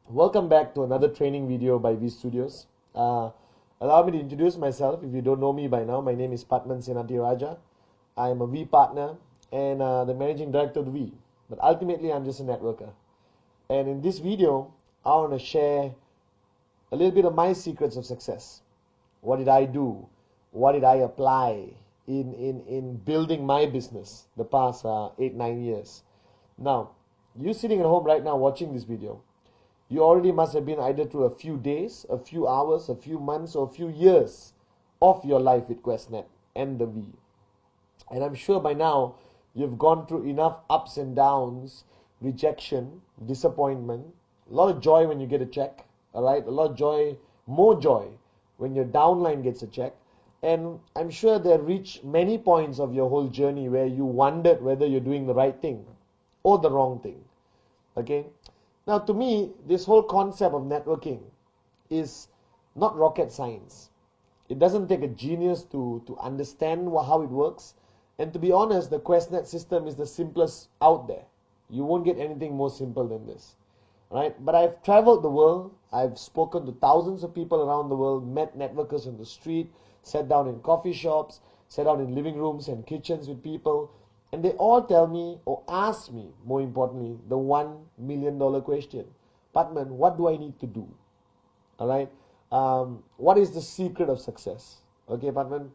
Welcome back to another training video by V Studios. Allow me to introduce myself. If you don't know me by now, my name is Pathman Senati Raja. I am a V partner and the managing director of V. But ultimately, I'm just a networker. And in this video, I want to share a little bit of my secrets of success. What did I do? What did I apply in building my business the past 8-9 years? Now, you sitting at home right now watching this video, you already must have been either through a few days, a few hours, a few months, or a few years of your life with QuestNet and the V. And I'm sure by now you've gone through enough ups and downs, rejection, disappointment, a lot of joy when you get a check, all right? A lot of joy, more joy when your downline gets a check. And I'm sure there reached many points of your whole journey where you wondered whether you're doing the right thing or the wrong thing, okay? Now, to me, this whole concept of networking is not rocket science. It doesn't take a genius to understand how it works. And to be honest, the QuestNet system is the simplest out there. You won't get anything more simple than this, right? But I've traveled the world. I've spoken to thousands of people around the world, met networkers on the street, sat down in coffee shops, sat down in living rooms and kitchens with people. And they all tell me, or ask me, more importantly, the $1 million question. Pathman, what do I need to do? All right? What is the secret of success? Okay, Pathman?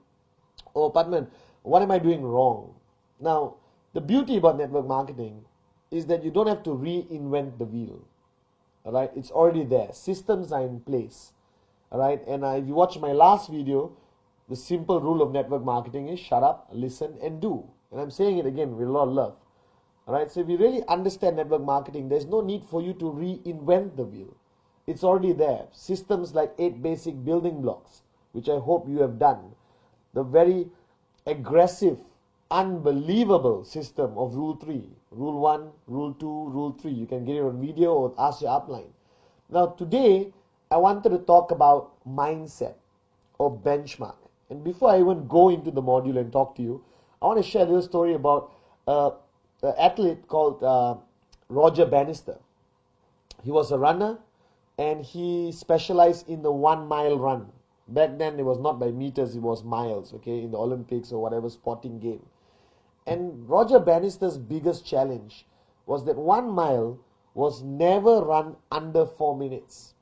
Oh, Pathman, what am I doing wrong? Now, the beauty about network marketing is that you don't have to reinvent the wheel. All right? It's already there. Systems are in place. All right? And if you watch my last video, the simple rule of network marketing is shut up, listen, and do. And I'm saying it again with a lot of love. All right, so if you really understand network marketing, there's no need for you to reinvent the wheel. It's already there. Systems like 8 basic building blocks, which I hope you have done. The very aggressive, unbelievable system of Rule 3. Rule 1, Rule 2, Rule 3. You can get it on video or ask your upline. Now, today, I wanted to talk about mindset or benchmark. And before I even go into the module and talk to you, I want to share a little story about an athlete called Roger Bannister. He was a runner and he specialized in the 1 mile run. Back then it was not by meters, it was miles, okay, in the Olympics or whatever sporting game. And Roger Bannister's biggest challenge was that 1 mile was never run under 4 minutes.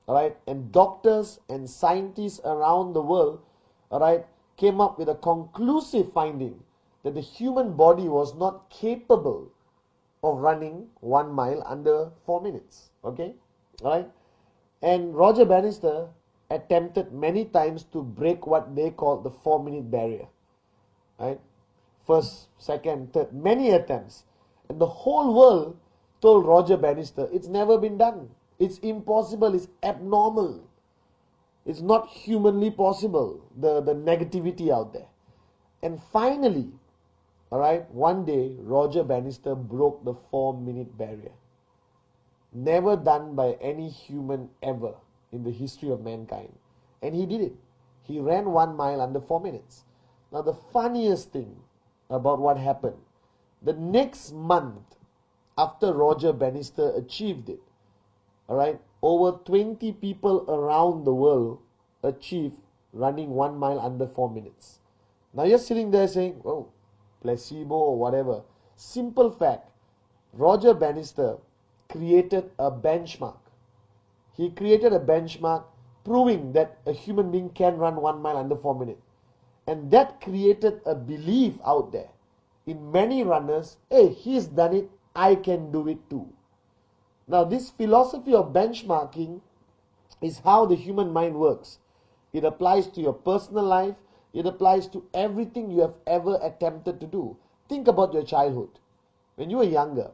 All right, and doctors and scientists around the world, all right, came up with a conclusive finding that the human body was not capable of running 1 mile under 4 minutes. Okay, all right, and Roger Bannister attempted many times to break what they call the 4-minute barrier. Right, first, second, third, many attempts, and the whole world told Roger Bannister it's never been done. It's impossible. It's abnormal. It's not humanly possible, the negativity out there. And finally, all right, one day, Roger Bannister broke the 4-minute barrier. Never done by any human ever in the history of mankind. And he did it. He ran 1 mile under 4 minutes. Now, the funniest thing about what happened, the next month after Roger Bannister achieved it, all right, over 20 people around the world achieved running 1 mile under 4 minutes. Now you're sitting there saying, oh, placebo or whatever. Simple fact, Roger Bannister created a benchmark. He created a benchmark proving that a human being can run 1 mile under 4 minutes. And that created a belief out there in many runners, hey, he's done it, I can do it too. Now, this philosophy of benchmarking is how the human mind works. It applies to your personal life. It applies to everything you have ever attempted to do. Think about your childhood. When you were younger,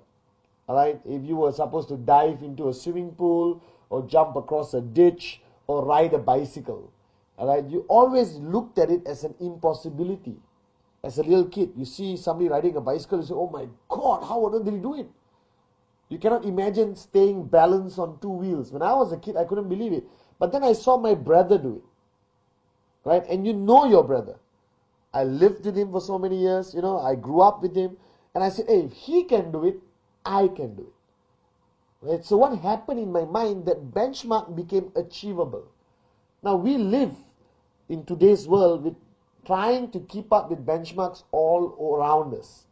all right, if you were supposed to dive into a swimming pool or jump across a ditch or ride a bicycle, all right, you always looked at it as an impossibility. As a little kid, you see somebody riding a bicycle, you say, oh my God, how on earth did he do it? You cannot imagine staying balanced on 2 wheels. When I was a kid, I couldn't believe it. But then I saw my brother do it. Right? And you know your brother. I lived with him for so many years. I grew up with him. And I said, hey, if he can do it, I can do it. Right? So what happened in my mind, that benchmark became achievable. Now we live in today's world with trying to keep up with benchmarks all around us.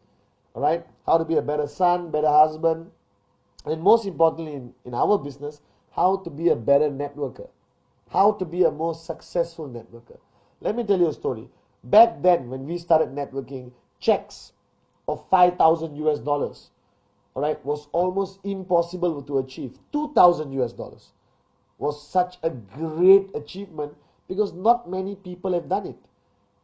All right? How to be a better son, better husband, and most importantly in our business, how to be a better networker, how to be a more successful networker. Let me tell you a story. Back then, when we started networking, checks of 5,000 US dollars, all right, was almost impossible to achieve. 2,000 US dollars was such a great achievement because not many people have done it.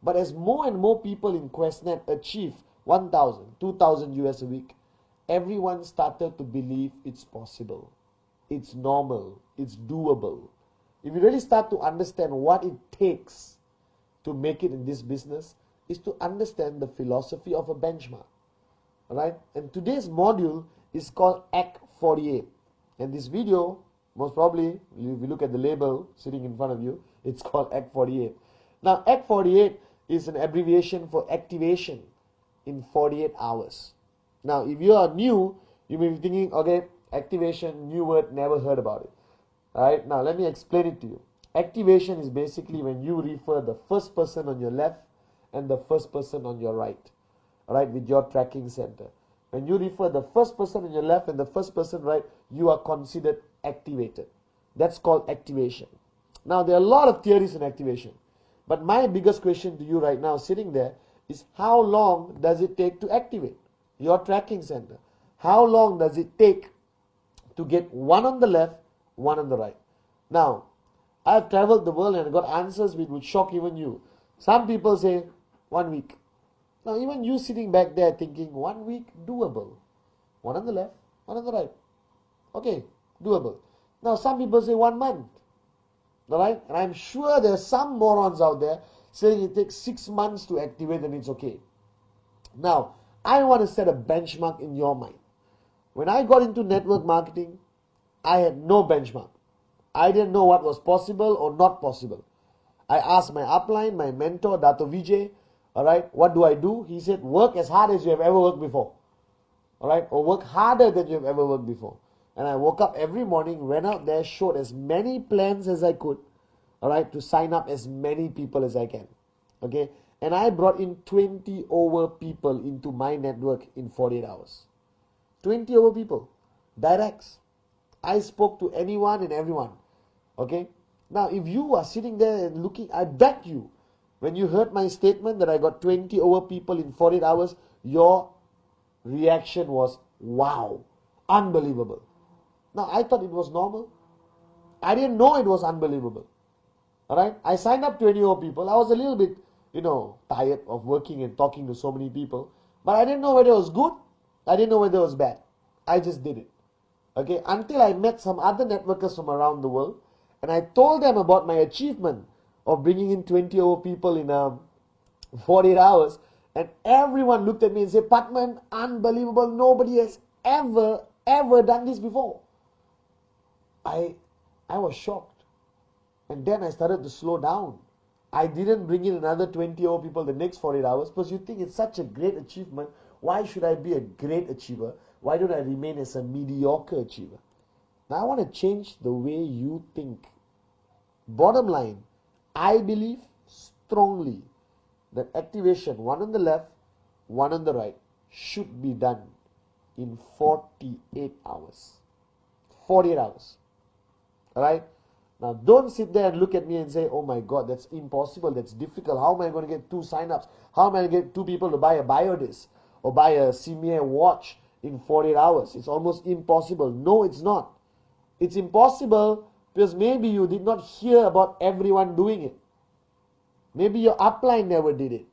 But as more and more people in QuestNet achieve 1,000, 2,000 US a week, everyone started to believe it's possible. It's normal. It's doable. If you really start to understand what it takes to make it in this business, is to understand the philosophy of a benchmark. Alright? And today's module is called Act 48. And this video, most probably, if you look at the label sitting in front of you, it's called Act 48. Now, Act 48 is an abbreviation for activation in 48 hours. Now, if you are new, you may be thinking, okay, activation, new word, never heard about it. Alright, now let me explain it to you. Activation is basically when you refer the first person on your left and the first person on your right. Alright, with your tracking center. When you refer the first person on your left and the first person right, you are considered activated. That's called activation. Now, there are a lot of theories in activation. But my biggest question to you right now, sitting there, is how long does it take to activate your tracking center? How long does it take to get one on the left, one on the right? Now, I've traveled the world and got answers which would shock even you. Some people say 1 week. Now, even you sitting back there thinking 1 week, doable. One on the left, one on the right. Okay, doable. Now, some people say 1 month. Alright? And I'm sure there are some morons out there saying it takes 6 months to activate and it's okay. Now, I want to set a benchmark in your mind. When I got into network marketing, I had no benchmark. I didn't know what was possible or not possible. I asked my upline, my mentor, Dato Vijay, alright, what do I do? He said, work as hard as you have ever worked before. Alright, or work harder than you have ever worked before. And I woke up every morning, went out there, showed as many plans as I could, alright, to sign up as many people as I can. Okay, and I brought in 20 over people into my network in 48 hours. 20 over people, directs. I spoke to anyone and everyone. Okay, now if you are sitting there and looking, I bet you, when you heard my statement that I got 20 over people in 48 hours, your reaction was, wow, unbelievable. Now, I thought it was normal. I didn't know it was unbelievable. Alright, I signed up 20 over people. I was a little bit, tired of working and talking to so many people. But I didn't know whether it was good. I didn't know whether it was bad. I just did it. Okay, until I met some other networkers from around the world. And I told them about my achievement of bringing in 20 over people in 48 hours. And everyone looked at me and said, Pathman, unbelievable. Nobody has ever done this before. I was shocked. And then I started to slow down. I didn't bring in another 20 over people the next 48 hours because you think it's such a great achievement. Why should I be a great achiever? Why don't I remain as a mediocre achiever? Now I want to change the way you think. Bottom line, I believe strongly that activation, one on the left, one on the right, should be done in 48 hours. 48 hours. Alright? Now don't sit there and look at me and say, oh my God, that's impossible, that's difficult. How am I going to get 2 sign-ups? How am I going to get 2 people to buy a biodisc or buy a CMA watch in 48 hours? It's almost impossible. No, it's not. It's impossible because maybe you did not hear about everyone doing it. Maybe your upline never did it.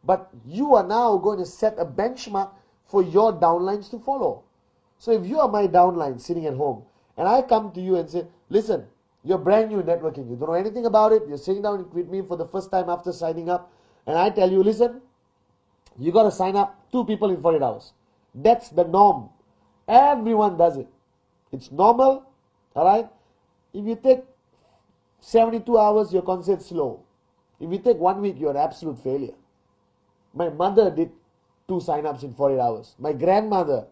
But you are now going to set a benchmark for your downlines to follow. So if you are my downline sitting at home and I come to you and say, listen, you're brand new in networking. You don't know anything about it. You're sitting down with me for the first time after signing up. And I tell you, listen, you got to sign up 2 people in 48 hours. That's the norm. Everyone does it. It's normal. Alright? If you take 72 hours, you're considered slow. If you take 1 week, you're an absolute failure. My mother did 2 sign-ups in 48 hours. My grandmother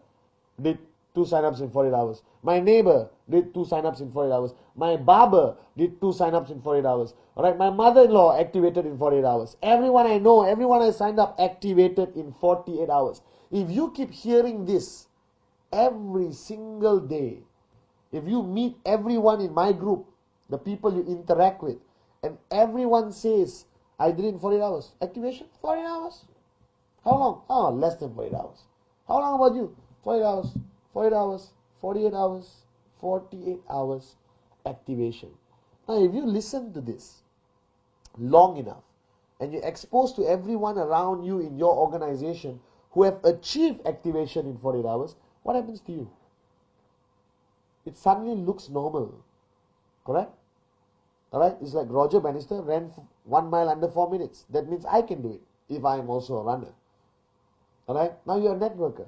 did 2 sign-ups in 48 hours. My neighbor did 2 sign-ups in 48 hours. My barber did 2 sign-ups in 48 hours. Alright, my mother-in-law activated in 48 hours. Everyone I know, everyone I signed up activated in 48 hours. If you keep hearing this every single day, if you meet everyone in my group, the people you interact with, and everyone says, I did it in 48 hours. Activation? 48 hours. How long? Oh, less than 48 hours. How long about you? 48 hours. 48 hours. 48 hours. 48 hours activation. Now, if you listen to this long enough, and you're exposed to everyone around you in your organization who have achieved activation in 48 hours, what happens to you? It suddenly looks normal. Correct? Alright? It's like Roger Bannister ran 1 mile under 4 minutes. That means I can do it if I am also a runner. Alright? Now you're a networker.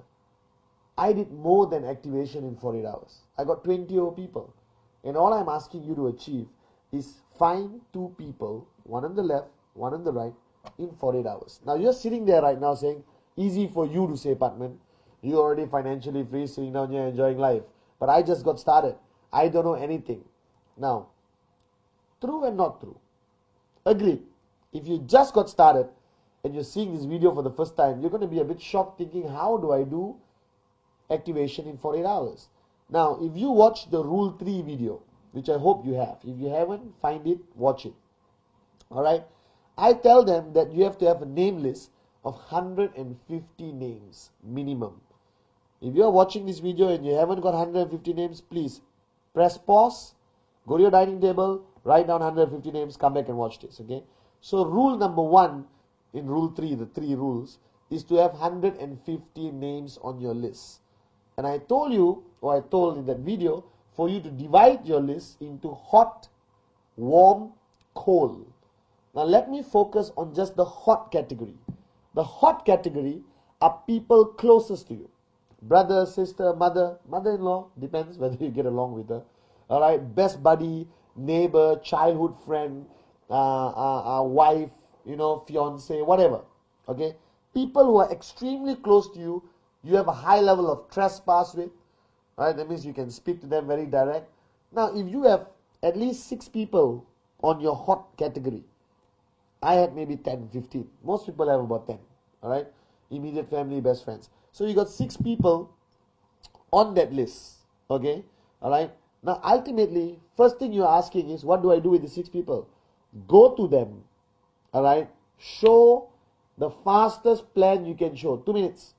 I did more than activation in 48 hours. I got 20 over people. And all I'm asking you to achieve is find 2 people, one on the left, one on the right, in 48 hours. Now you're sitting there right now saying, easy for you to say, Pathman. You're already financially free, sitting down here enjoying life. But I just got started. I don't know anything. Now, true and not true. Agreed. If you just got started and you're seeing this video for the first time, you're going to be a bit shocked thinking, how do I do activation in 48 hours? Now, if you watch the Rule 3 video, which I hope you have, if you haven't, find it, watch it. Alright? I tell them that you have to have a name list of 150 names minimum. If you are watching this video and you haven't got 150 names, please press pause, go to your dining table, write down 150 names, come back and watch this, okay? So rule number 1 in Rule 3, the 3 rules, is to have 150 names on your list. And I told you, or I told in that video, for you to divide your list into hot, warm, cold. Now let me focus on just the hot category. The hot category are people closest to you. Brother, sister, mother, mother-in-law, depends whether you get along with her. Alright, best buddy, neighbor, childhood friend, wife, fiance, whatever. Okay, people who are extremely close to you, you have a high level of trespass with. Alright, that means you can speak to them very direct. Now, if you have at least 6 people on your hot category, I had maybe 10, 15. Most people have about 10. Alright, immediate family, best friends. So you got 6 people on that list. Okay, alright. Now, ultimately, first thing you're asking is, what do I do with the 6 people? Go to them, alright, show the fastest plan you can show. 2 minutes.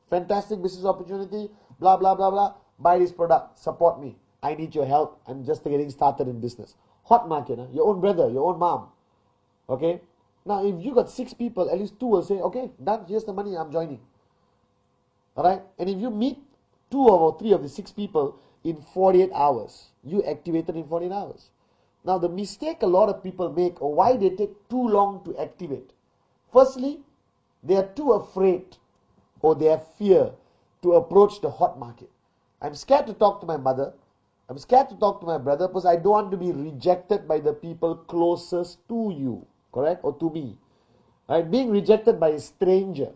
Fantastic business opportunity, blah, blah, blah, blah. Buy this product, support me. I need your help. I'm just getting started in business. Hot market, your own brother, your own mom. Okay? Now, if you got 6 people, at least 2 will say, okay, done, here's the money, I'm joining. Alright? And if you meet 2 or 3 of the 6 people in 48 hours, you activated in 48 hours. Now, the mistake a lot of people make, or why they take too long to activate. Firstly, they are too afraid, or they have fear to approach the hot market. I'm scared to talk to my mother. I'm scared to talk to my brother because I don't want to be rejected by the people closest to you, correct? Or to me. Right? Being rejected by a stranger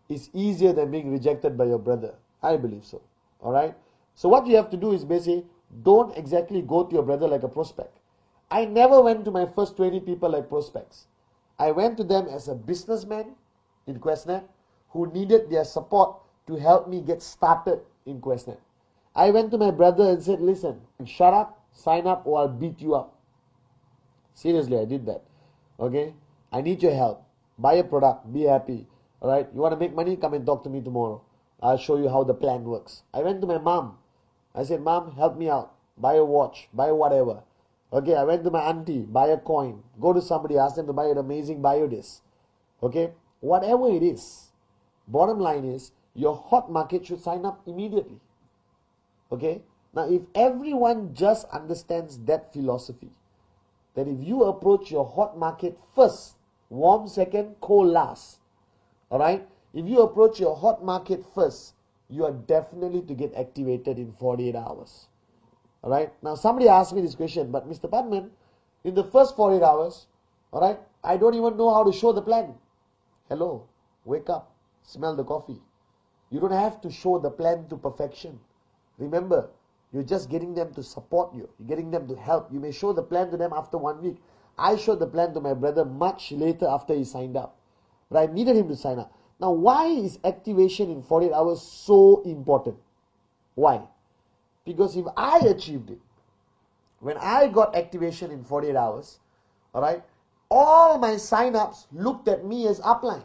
is easier than being rejected by your brother. I believe so. Alright? So what you have to do is basically, don't exactly go to your brother like a prospect. I never went to my first 20 people like prospects. I went to them as a businessman in QuestNet who needed their support to help me get started in QuestNet. I went to my brother and said, listen, shut up, sign up, or I'll beat you up. Seriously, I did that. Okay? I need your help. Buy a product, be happy. Alright? You want to make money? Come and talk to me tomorrow. I'll show you how the plan works. I went to my mom. I said, Mom, help me out. Buy a watch, buy whatever. Okay, I went to my auntie, buy a coin. Go to somebody, ask them to buy an amazing biodisc. Okay? Whatever it is. Bottom line is, your hot market should sign up immediately. Okay? Now, if everyone just understands that philosophy, that if you approach your hot market first, warm second, cold last. Alright? If you approach your hot market first, you are definitely to get activated in 48 hours. Alright? Now, somebody asked me this question, but Mr. Pathman, in the first 48 hours, alright, I don't even know how to show the plan. Hello, wake up, smell the coffee. You don't have to show the plan to perfection. Remember, you're just getting them to support you. You're getting them to help. You may show the plan to them after 1 week. I showed the plan to my brother much later after he signed up. But I needed him to sign up. Now, why is activation in 48 hours so important? Why? Because if I achieved it, when I got activation in 48 hours, alright, all my sign-ups looked at me as upline.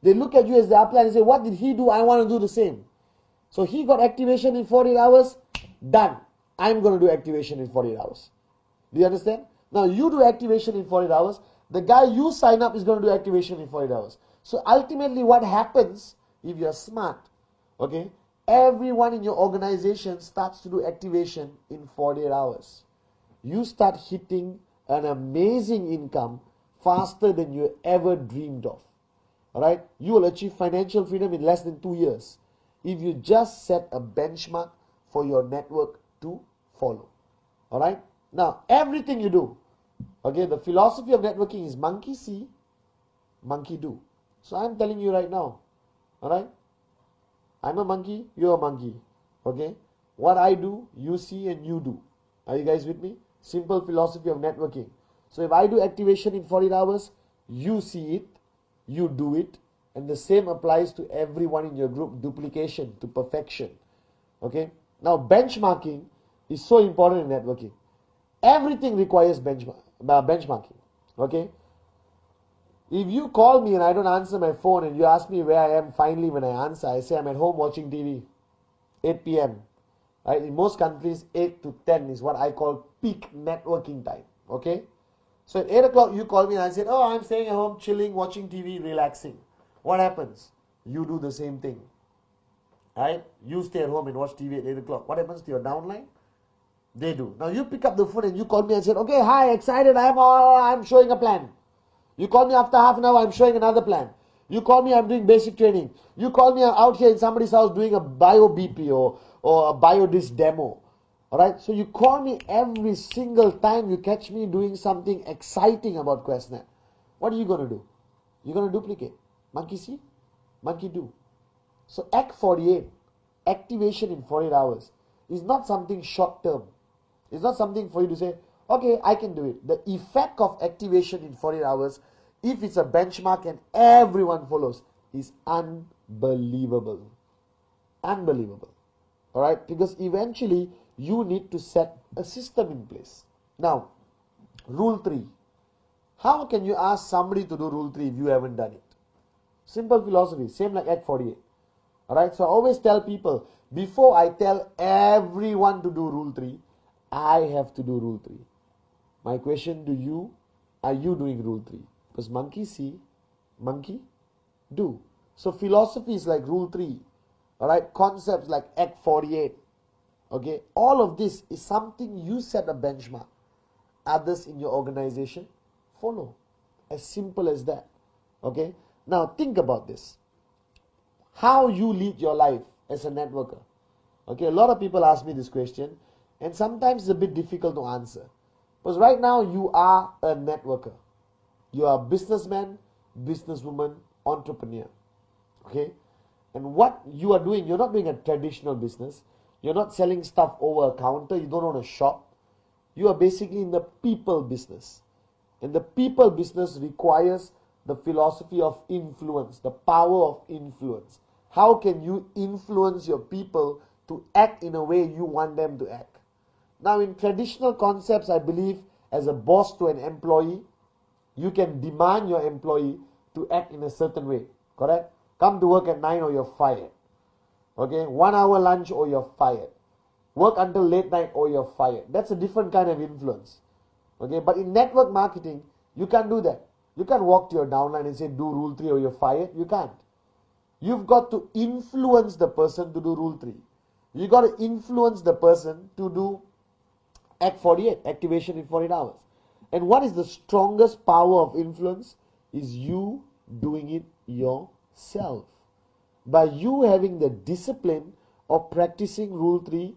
They look at you as the upline and say, what did he do? I want to do the same. So he got activation in 48 hours, done. I'm going to do activation in 48 hours. Do you understand? Now you do activation in 48 hours. The guy you sign up is going to do activation in 48 hours. So ultimately what happens, if you're smart, okay, everyone in your organization starts to do activation in 48 hours. You start hitting an amazing income faster than you ever dreamed of. Alright? You will achieve financial freedom in less than 2 years if you just set a benchmark for your network to follow. Alright? Now, everything you do, okay, the philosophy of networking is monkey see, monkey do. So I'm telling you right now, alright? I'm a monkey, you're a monkey. Okay? What I do, you see and you do. Are you guys with me? Simple philosophy of networking. So if I do activation in 48 hours, you see it, you do it, and the same applies to everyone in your group, duplication to perfection. Okay? Now benchmarking is so important in networking. Everything requires benchmarking. Okay? If you call me and I don't answer my phone and you ask me where I am finally when I answer, I say I'm at home watching TV, 8 p.m. Right? In most countries, 8 to 10 is what I call peak networking time. Okay? So at 8 o'clock you call me and I said, oh, I'm staying at home, chilling, watching TV, relaxing. What happens? You do the same thing. Right? You stay at home and watch TV at 8 o'clock. What happens to your downline? They do. Now you pick up the phone and you call me and said, okay, hi, excited, I'm showing a plan. You call me after half an hour, I'm showing another plan. You call me, I'm doing basic training. You call me, I'm out here in somebody's house doing a bio BP or a biodisc demo. Alright, so you call me every single time you catch me doing something exciting about QuestNet. What are you going to do? You're going to duplicate. Monkey see, monkey do. So Act 48, activation in 48 hours, is not something short term. It's not something for you to say, okay, I can do it. The effect of activation in 48 hours, if it's a benchmark and everyone follows, is unbelievable. Unbelievable. Alright? Because eventually you need to set a system in place. Now, Rule 3. How can you ask somebody to do Rule 3 if you haven't done it? Simple philosophy, same like Act 48. Alright? So I always tell people, before I tell everyone to do Rule 3, I have to do Rule 3. My question to you, are you doing Rule 3? Because monkey see, monkey do. So philosophy is like Rule 3. Alright, concepts like Act 48. Okay, all of this is something you set a benchmark. Others in your organization follow. As simple as that. Okay, now think about this. How you lead your life as a networker. Okay, a lot of people ask me this question and sometimes it's a bit difficult to answer. Because right now you are a networker. You are a businessman, businesswoman, entrepreneur. Okay? And what you are doing, you're not doing a traditional business. You're not selling stuff over a counter. You don't own a shop. You are basically in the people business. And the people business requires the philosophy of influence, the power of influence. How can you influence your people to act in a way you want them to act? Now, in traditional concepts, I believe as a boss to an employee, you can demand your employee to act in a certain way. Correct? Come to work at 9 or you're fired. Okay? 1 hour lunch or you're fired. Work until late night or you're fired. That's a different kind of influence. Okay? But in network marketing, you can't do that. You can't walk to your downline and say, do Rule 3 or you're fired. You can't. You've got to influence the person to do Rule 3. You've got to influence the person to do Act 48, activation in 48 hours. And what is the strongest power of influence? Is you doing it yourself. By you having the discipline of practicing Rule 3,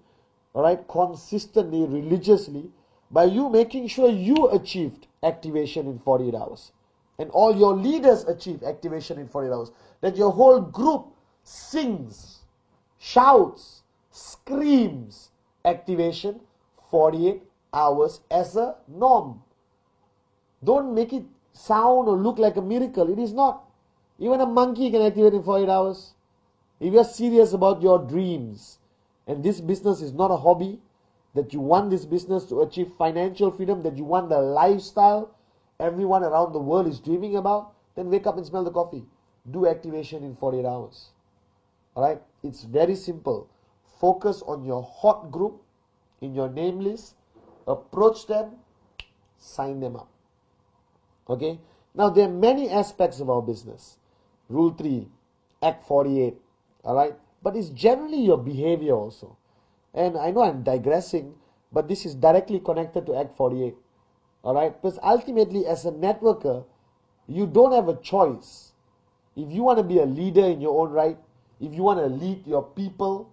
alright, consistently, religiously, by you making sure you achieved activation in 48 hours. And all your leaders achieve activation in 48 hours. That your whole group sings, shouts, screams activation 48 hours as a norm. Don't make it sound or look like a miracle. It is not. Even a monkey can activate in 48 hours. If you are serious about your dreams, and this business is not a hobby, that you want this business to achieve financial freedom, that you want the lifestyle everyone around the world is dreaming about, then wake up and smell the coffee. Do activation in 48 hours. Alright? It's very simple. Focus on your hot group in your name list. Approach them. Sign them up. Okay? Now, there are many aspects of our business. Rule 3, Act 48. Alright? But it's generally your behavior also. And I know I'm digressing, but this is directly connected to Act 48. Alright? Because ultimately, as a networker, you don't have a choice. If you want to be a leader in your own right, if you want to lead your people,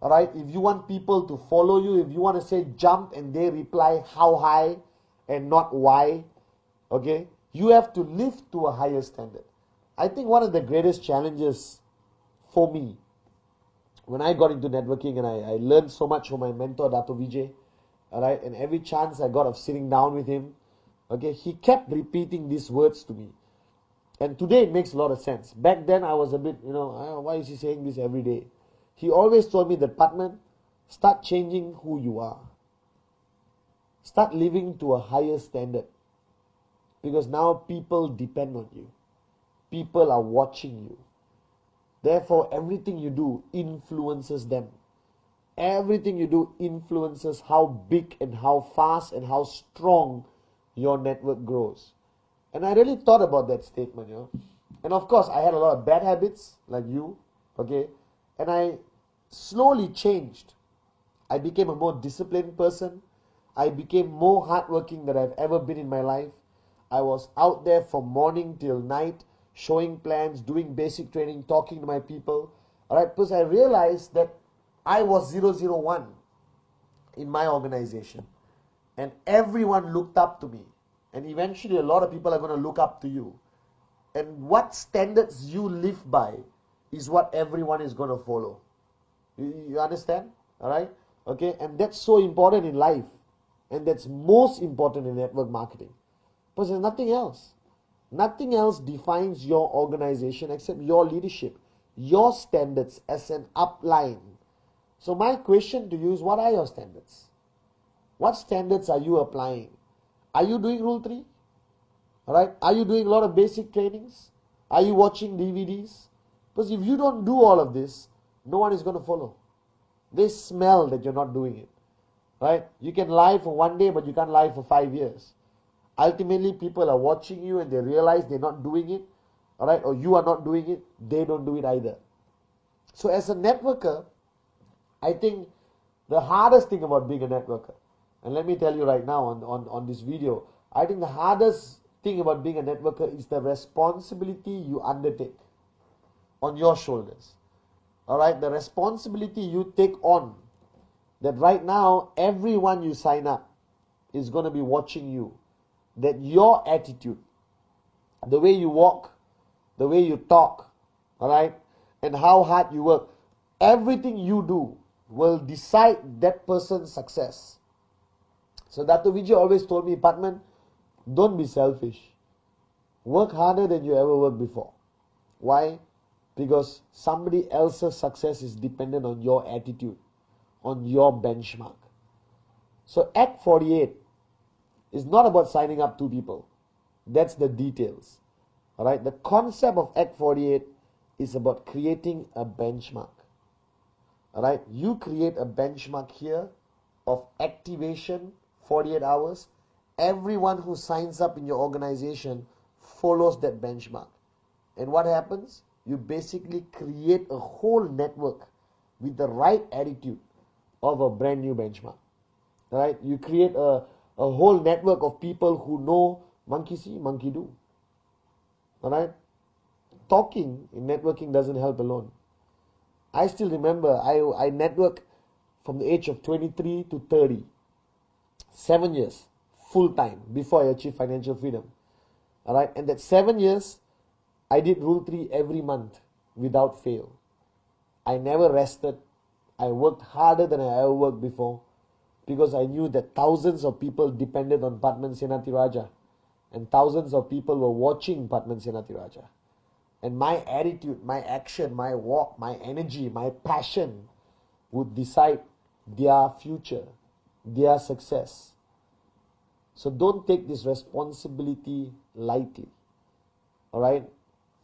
alright, if you want people to follow you, if you want to say jump and they reply how high and not why, okay, you have to live to a higher standard. I think one of the greatest challenges for me when I got into networking, and I learned so much from my mentor, Dato Vijay, alright, and every chance I got of sitting down with him, okay, he kept repeating these words to me. And today it makes a lot of sense. Back then I was a bit, why is he saying this every day? He always told me that, Pathman, start changing who you are. Start living to a higher standard. Because now people depend on you. People are watching you. Therefore, everything you do influences them. Everything you do influences how big and how fast and how strong your network grows. And I really thought about that statement, And of course, I had a lot of bad habits, like you, okay? And I slowly changed. I became a more disciplined person. I became more hardworking than I've ever been in my life. I was out there from morning till night, showing plans, doing basic training, talking to my people. Alright, because I realized that I was 001 in my organization. And everyone looked up to me. And eventually a lot of people are going to look up to you. And what standards you live by is what everyone is going to follow. You understand? Alright? Okay? And that's so important in life. And that's most important in network marketing. Because there's nothing else. Nothing else defines your organization except your leadership. Your standards as an upline. So my question to you is, what are your standards? What standards are you applying? Are you doing Rule 3? Alright? Are you doing a lot of basic trainings? Are you watching DVDs? Because if you don't do all of this, no one is going to follow. They smell that you're not doing it. Right? You can lie for one day, but you can't lie for 5 years. Ultimately, people are watching you and they realize they're not doing it. Alright? Or you are not doing it. They don't do it either. So as a networker, I think the hardest thing about being a networker, and let me tell you right now on this video, I think the hardest thing about being a networker is the responsibility you undertake on your shoulders. Alright, the responsibility you take on, that right now everyone you sign up is going to be watching you. That your attitude, the way you walk, the way you talk, alright, and how hard you work, everything you do will decide that person's success. So Dato Vijay always told me, Pathman, don't be selfish. Work harder than you ever worked before. Why? Because somebody else's success is dependent on your attitude, on your benchmark. So Act 48 is not about signing up 2 people. That's the details. Alright? The concept of Act 48 is about creating a benchmark. Alright? You create a benchmark here of activation 48 hours. Everyone who signs up in your organization follows that benchmark. And what happens? You basically create a whole network with the right attitude of a brand new benchmark. Alright? You create a whole network of people who know monkey see, monkey do. Alright? Talking in networking doesn't help alone. I still remember I network from the age of 23 to 30. 7 years, full time, before I achieved financial freedom. Alright? And that 7 years, I did Rule 3 every month without fail. I never rested. I worked harder than I ever worked before because I knew that thousands of people depended on Pathman Senatiraja and thousands of people were watching Pathman Senatiraja. And my attitude, my action, my walk, my energy, my passion would decide their future, their success. So don't take this responsibility lightly. Alright?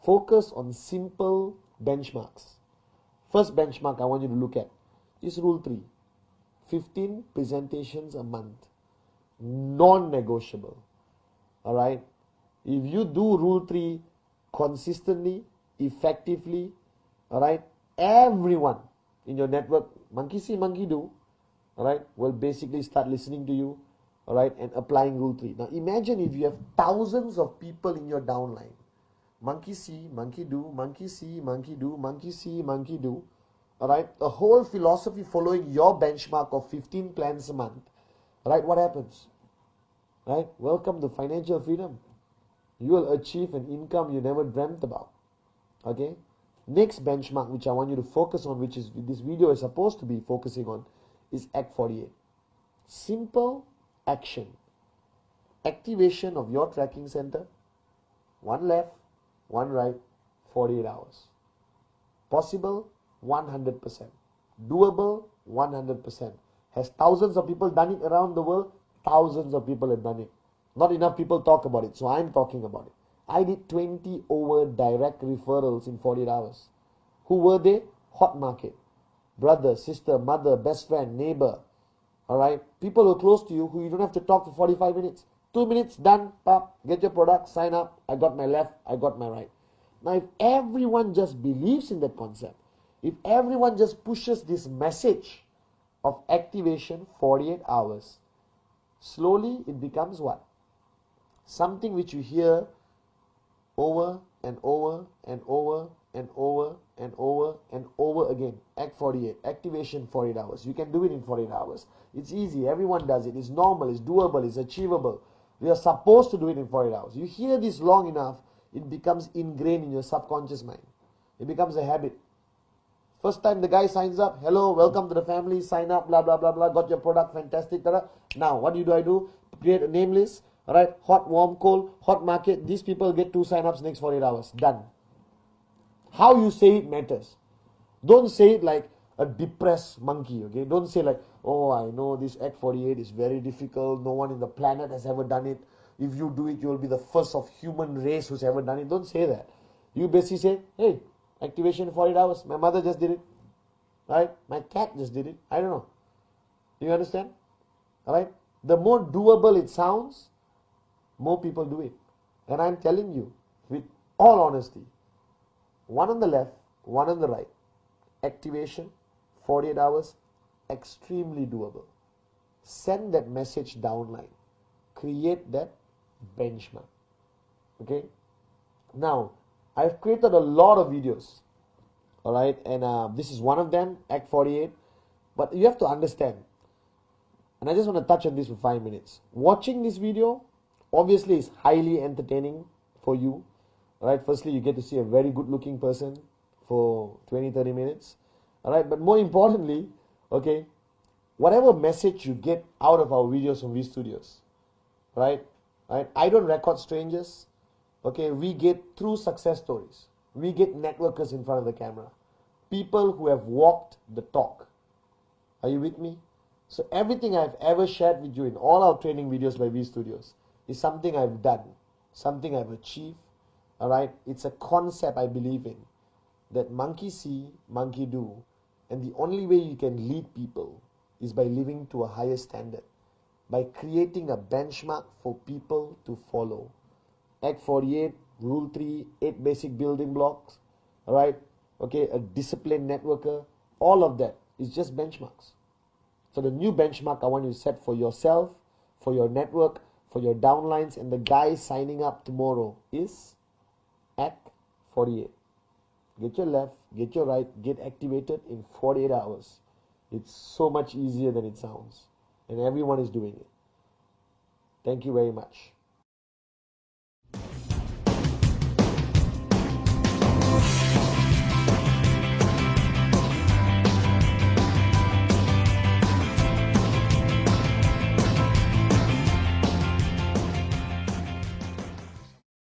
Focus on simple benchmarks. First benchmark I want you to look at is Rule 3. 15 presentations a month. Non-negotiable. Alright? If you do Rule 3 consistently, effectively, alright, everyone in your network, monkey see, monkey do, alright, will basically start listening to you, alright, and applying Rule 3. Now imagine if you have thousands of people in your downline. Monkey see, monkey do, monkey see, monkey do, monkey see, monkey do. Alright, a whole philosophy following your benchmark of 15 plans a month. Alright, what happens? Right? Welcome to financial freedom. You will achieve an income you never dreamt about. Okay? Next benchmark which I want you to focus on, which is this video is supposed to be focusing on, is Act 48. Simple action. Activation of your tracking center. One left, one right, 48 hours. Possible, 100%. Doable, 100%. Has thousands of people done it around the world? Thousands of people have done it. Not enough people talk about it, so I'm talking about it. I did 20 over direct referrals in 48 hours. Who were they? Hot market. Brother, sister, mother, best friend, neighbor. Alright? People who are close to you who you don't have to talk for 45 minutes. 2 minutes, done, pop, get your product, sign up. I got my left, I got my right. Now if everyone just believes in that concept, if everyone just pushes this message of activation 48 hours, slowly it becomes what? Something which you hear over and over and over and over and over and over again. Act 48, activation 48 hours. You can do it in 48 hours. It's easy, everyone does it. It's normal, it's doable, it's achievable. We are supposed to do it in 48 hours. You hear this long enough, it becomes ingrained in your subconscious mind. It becomes a habit. First time the guy signs up, hello, welcome to the family, sign up, blah, blah, blah, blah, got your product, fantastic. Tada. Now, what do? I do? Create a name list, alright, hot, warm, cold, hot market. These people get 2 sign-ups next 48 hours. Done. How you say it matters. Don't say it like a depressed monkey, okay? Don't say like, oh, I know this Act 48 is very difficult. No one in the planet has ever done it. If you do it, you will be the first of human race who's ever done it. Don't say that. You basically say, hey, activation in 48 hours. My mother just did it. Right? My cat just did it. I don't know. Do you understand? Alright? The more doable it sounds, more people do it. And I'm telling you, with all honesty, one on the left, one on the right. Activation, 48 hours, extremely doable. Send that message downline. Create that benchmark. Okay? Now, I've created a lot of videos. Alright, and this is one of them, Act 48. But you have to understand, and I just want to touch on this for 5 minutes. Watching this video, obviously, is highly entertaining for you. Alright, firstly, you get to see a very good looking person for 20-30 minutes. Alright, but more importantly, okay, whatever message you get out of our videos from V Studios, right? I don't record strangers. Okay, we get true success stories. We get networkers in front of the camera. People who have walked the talk. Are you with me? So everything I've ever shared with you in all our training videos by V Studios is something I've done, something I've achieved. Alright, it's a concept I believe in. That monkey see, monkey do. And the only way you can lead people is by living to a higher standard. By creating a benchmark for people to follow. Act 48, Rule 3, 8 basic building blocks. Alright, okay, a disciplined networker. All of that is just benchmarks. So the new benchmark I want you to set for yourself, for your network, for your downlines, and the guys signing up tomorrow is Act 48. Get your left, get your right, get activated in 48 hours. It's so much easier than it sounds. And everyone is doing it. Thank you very much.